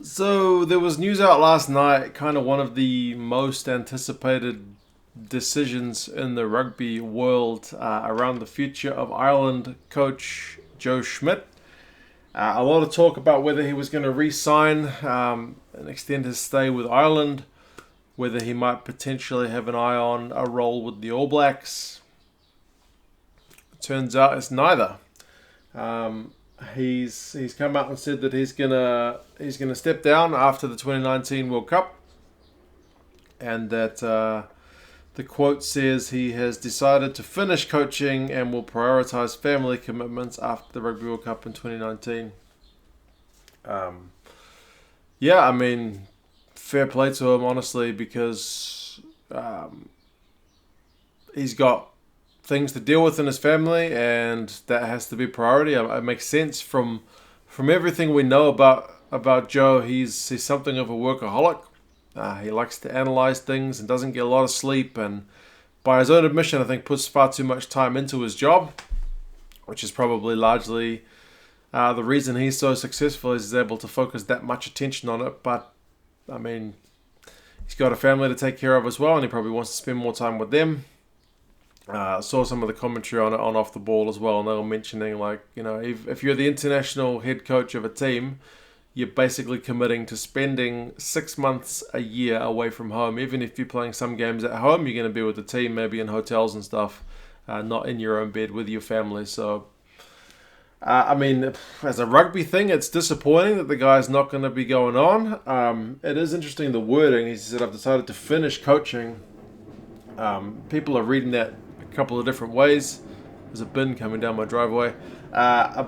So there was news out last night, kind of one of the most anticipated decisions in the rugby world around the future of Ireland coach Joe Schmidt. A lot of talk about whether he was going to re-sign and extend his stay with Ireland, whether he might potentially have an eye on a role with the All Blacks. Turns out it's neither. Um, he's come out and said that he's gonna step down after the 2019 World Cup, and that the quote says he has decided to finish coaching and will prioritise family commitments after the Rugby World Cup in 2019. Um, yeah, I mean, fair play to him, honestly, because he's got things to deal with in his family, and that has to be priority. It makes sense from everything we know about Joe. He's something of a workaholic. He likes to analyze things and doesn't get a lot of sleep, and by his own admission, I think puts far too much time into his job, which is probably largely the reason he's so successful. Is he's able to focus that much attention on it. But I mean, he's got a family to take care of as well, and he probably wants to spend more time with them. Saw some of the commentary on it on Off the Ball as well, and they were mentioning, like, if you're the international head coach of a team, you're basically committing to spending 6 months a year away from home. Even if you're playing some games at home, you're going to be with the team, maybe in hotels and stuff, not in your own bed with your family. So, I mean, as a rugby thing, it's disappointing that the guy's not going to be going on. It is interesting, the wording. He said, "I've decided to finish coaching." People are reading that a couple of different ways. There's a bin coming down my driveway. A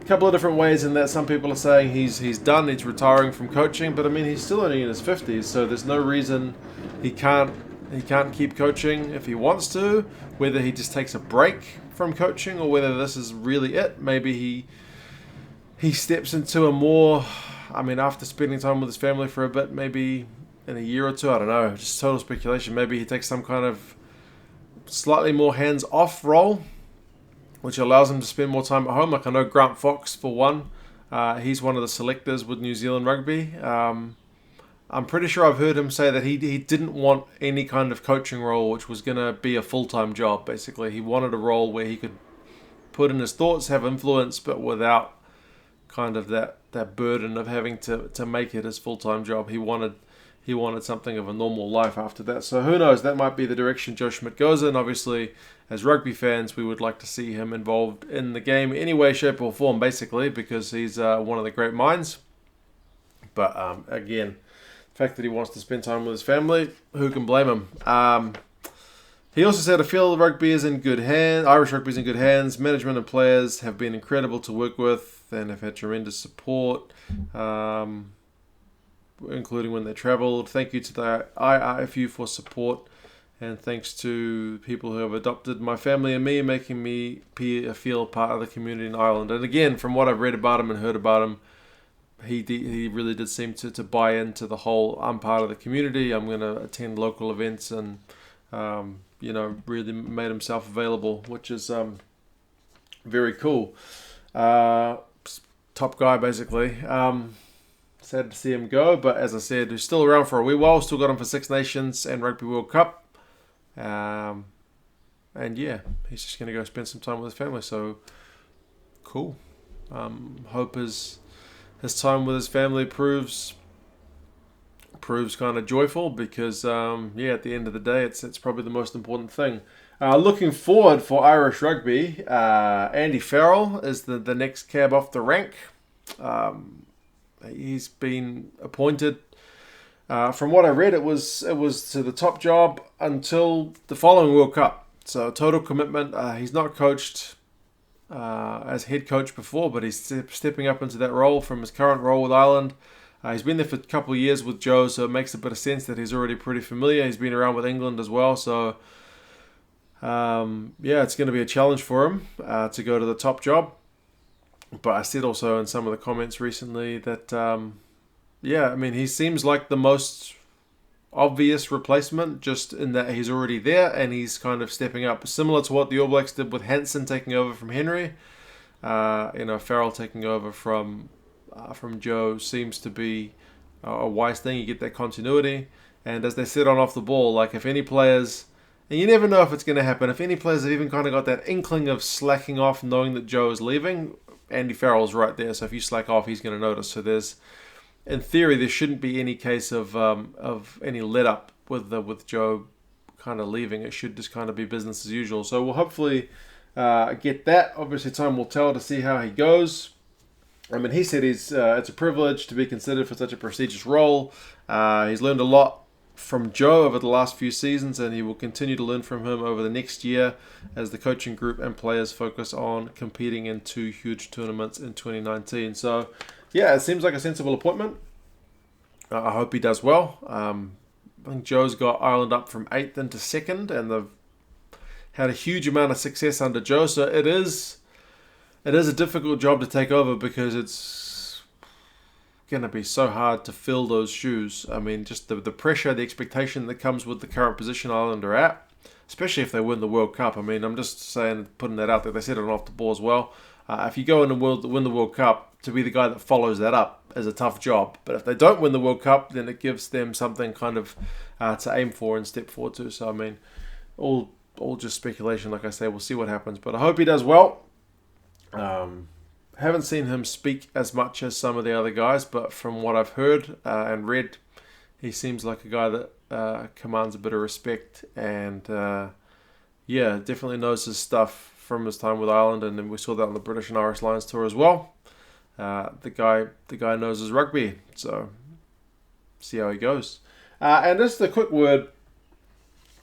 couple of different ways in that some people are saying he's done, he's retiring from coaching, but I mean, he's still only in his 50s, so there's no reason he can't keep coaching if he wants to. Whether he just takes a break from coaching or whether this is really it. Maybe he steps into a more, I mean, after spending time with his family for a bit, maybe in a year or two, I don't know, just total speculation. Maybe he takes some kind of slightly more hands-off role, which allows him to spend more time at home. Like, I know Grant Fox, for one, he's one of the selectors with New Zealand Rugby. I'm pretty sure I've heard him say that he didn't want any kind of coaching role which was going to be a full-time job, basically. He wanted a role where he could put in his thoughts, have influence, but without kind of that burden of having to make it his full-time job. He wanted something of a normal life after that. So who knows, that might be the direction Joe Schmidt goes in. Obviously, as rugby fans, we would like to see him involved in the game in any way, shape or form, basically, because he's one of the great minds. But again, the fact that he wants to spend time with his family, who can blame him? He also said, "I feel rugby is in good hands. Irish rugby is in good hands. Management and players have been incredible to work with and have had tremendous support. Including when they travelled. Thank you to the IRFU for support, and thanks to people who have adopted my family and me, making me feel part of the community in Ireland." And again, from what I've read about him and heard about him, he really did seem to buy into the whole, I'm part of the community, I'm going to attend local events, and really made himself available, which is very cool. Top guy, basically. Sad to see him go, but as I said, he's still around for a wee while. Still got him for Six Nations and Rugby World Cup. And yeah, he's just going to go spend some time with his family. So, cool. Hope his time with his family proves kind of joyful, because, at the end of the day, it's probably the most important thing. Looking forward for Irish rugby, Andy Farrell is the next cab off the rank. He's been appointed. From what I read, it was to the top job until the following World Cup. So total commitment. He's not coached as head coach before, but he's stepping up into that role from his current role with Ireland. He's been there for a couple of years with Joe, so it makes a bit of sense that he's already pretty familiar. He's been around with England as well, so it's going to be a challenge for him to go to the top job. But I said also in some of the comments recently that, he seems like the most obvious replacement, just in that he's already there and he's kind of stepping up. Similar to what the All Blacks did with Hansen taking over from Henry. Farrell taking over from from Joe seems to be a wise thing. You get that continuity. And as they said on Off the Ball, like if any players, and you never know if it's going to happen, if any players have even kind of got that inkling of slacking off knowing that Joe is leaving, Andy Farrell's right there. So if you slack off, he's going to notice. So there's, in theory, there shouldn't be any case of any let up with Joe kind of leaving. It should just kind of be business as usual. So we'll hopefully get that. Obviously, time will tell to see how he goes. I mean, he said it's a privilege to be considered for such a prestigious role. He's learned a lot from Joe over the last few seasons, and he will continue to learn from him over the next year as the coaching group and players focus on competing in 2 huge tournaments in 2019. So, yeah, it seems like a sensible appointment. I hope he does well. I think Joe's got Ireland up from 8th into 2nd, and they've had a huge amount of success under Joe. So it is a difficult job to take over because it's going to be so hard to fill those shoes. I mean, just the pressure, the expectation that comes with the current position Ireland are at, especially if they win the World Cup. I mean, I'm just saying, putting that out there. They said it Off the Ball as well. If you go in and win the World Cup, to be the guy that follows that up is a tough job. But if they don't win the World Cup, then it gives them something kind of to aim for and step forward to. So, I mean, all just speculation, like I say. We'll see what happens. But I hope he does well. Haven't seen him speak as much as some of the other guys, but from what I've heard and read, he seems like a guy that commands a bit of respect and, definitely knows his stuff from his time with Ireland, and then we saw that on the British and Irish Lions tour as well. The guy knows his rugby, so see how he goes. And just a quick word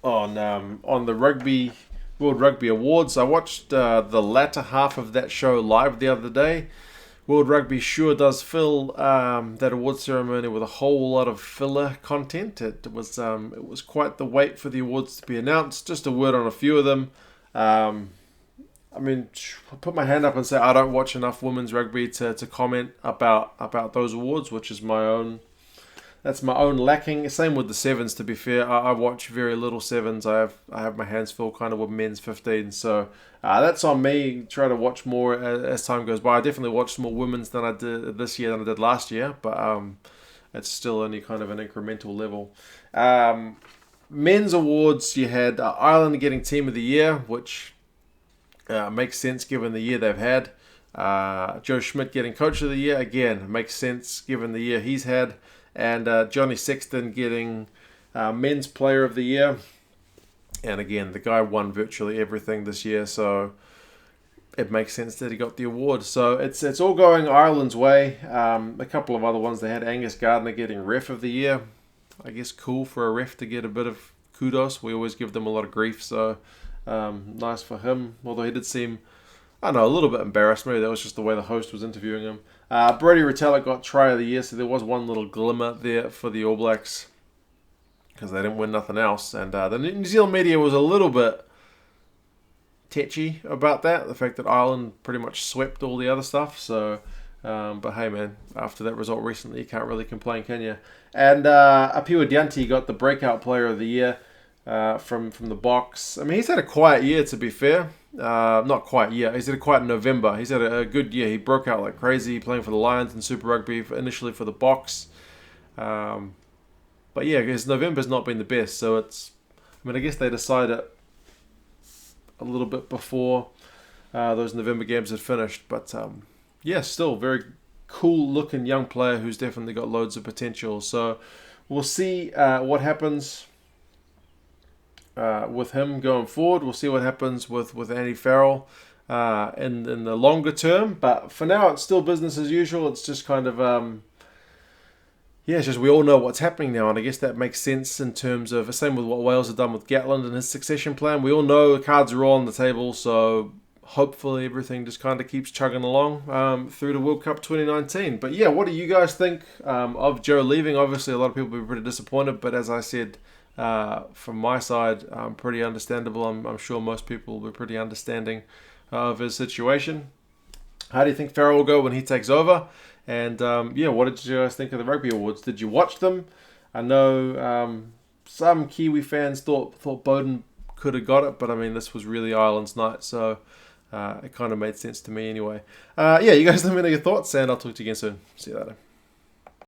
on the World Rugby Awards. I watched the latter half of that show live the other day. World Rugby sure does fill that award ceremony with a whole lot of filler content. It was quite the wait for the awards to be announced. Just a word on a few of them. I mean, I'll put my hand up and say I don't watch enough women's rugby to comment about those awards, which is that's my own lacking. Same with the sevens, to be fair. I watch very little sevens. I have my hands full kind of with men's 15. So that's on me. Try to watch more as time goes by. I definitely watched more women's than I did this year than I did last year. But it's still only kind of an incremental level. Men's awards, you had Ireland getting Team of the Year, which makes sense given the year they've had. Joe Schmidt getting Coach of the Year, again, makes sense given the year he's had. And Johnny Sexton getting Men's Player of the Year. And again, the guy won virtually everything this year, so it makes sense that he got the award. So it's all going Ireland's way. A couple of other ones, they had Angus Gardner getting Ref of the Year. I guess cool for a ref to get a bit of kudos. We always give them a lot of grief, so nice for him. Although he did seem, I don't know, a little bit embarrassed. Maybe that was just the way the host was interviewing him. Brody Retallick got Try of the Year, so there was one little glimmer there for the All Blacks because they didn't win nothing else. And the New Zealand media was a little bit tetchy about that, the fact that Ireland pretty much swept all the other stuff. So, but hey man, after that result recently, you can't really complain, can you? And Apiwa Dianti got the Breakout Player of the Year from the box. I mean, he's had a quiet year, to be fair. Not quite yet. He's had a quiet November. He's had a good year. He broke out like crazy playing for the Lions in Super Rugby, initially for the box. But yeah, his November's not been the best. So I guess they decided a little bit before those November games had finished. But still very cool looking young player who's definitely got loads of potential. So we'll see what happens with him going forward. We'll see what happens with Andy Farrell in the longer term. But for now, it's still business as usual. It's just kind of, it's just we all know what's happening now. And I guess that makes sense in terms of, the same with what Wales have done with Gatland and his succession plan. We all know the cards are all on the table. So hopefully everything just kind of keeps chugging along through the World Cup 2019. But yeah, what do you guys think of Joe leaving? Obviously, a lot of people will be pretty disappointed. But as I said, from my side, pretty understandable. I'm sure most people will be pretty understanding of his situation. How do you think Farrell will go when he takes over? And what did you guys think of the Rugby Awards? Did you watch them? I know some Kiwi fans thought Bowden could have got it, but I mean, this was really Ireland's night, so it kind of made sense to me anyway. Yeah, you guys let me know your thoughts, and I'll talk to you again soon. See you later.